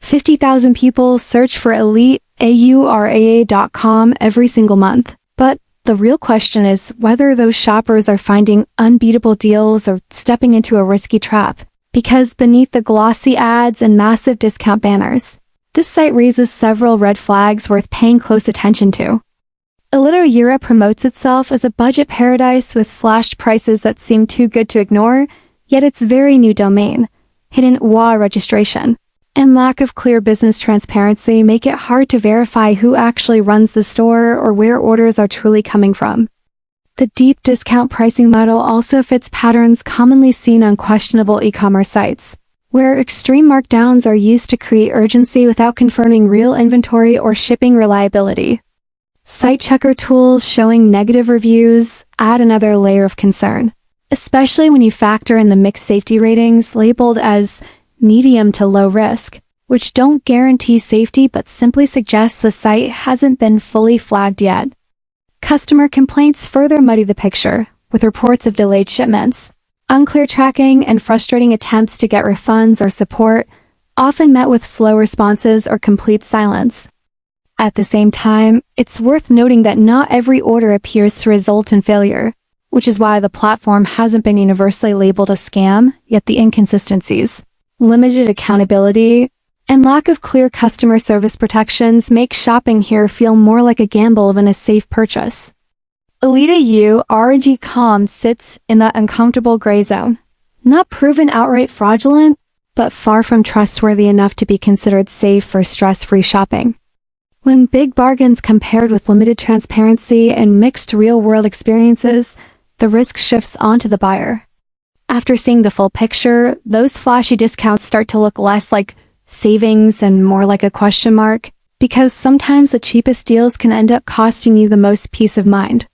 50,000 people search for elite AURAA.com every single month. But the real question is whether those shoppers are finding unbeatable deals or stepping into a risky trap. Because beneath the glossy ads and massive discount banners, this site raises several red flags worth paying close attention to. Elite promotes itself as a budget paradise with slashed prices that seem too good to ignore, yet its very new domain, hidden WA registration, and lack of clear business transparency make it hard to verify who actually runs the store or where orders are truly coming from. The deep discount pricing model also fits patterns commonly seen on questionable e-commerce sites, where extreme markdowns are used to create urgency without confirming real inventory or shipping reliability. Site checker tools showing negative reviews add another layer of concern, especially when you factor in the mixed safety ratings labeled as medium to low risk, which don't guarantee safety but simply suggest the site hasn't been fully flagged yet. Customer complaints further muddy the picture, with reports of delayed shipments, unclear tracking, and frustrating attempts to get refunds or support, often met with slow responses or complete silence. At the same time, it's worth noting that not every order appears to result in failure, which is why the platform hasn't been universally labeled a scam, yet the inconsistencies, limited accountability, and lack of clear customer service protections make shopping here feel more like a gamble than a safe purchase. Elite.com sits in that uncomfortable gray zone, not proven outright fraudulent, but far from trustworthy enough to be considered safe for stress-free shopping. When big bargains compared with limited transparency and mixed real-world experiences, the risk shifts onto the buyer. After seeing the full picture, those flashy discounts start to look less like savings and more like a question mark, because sometimes the cheapest deals can end up costing you the most peace of mind.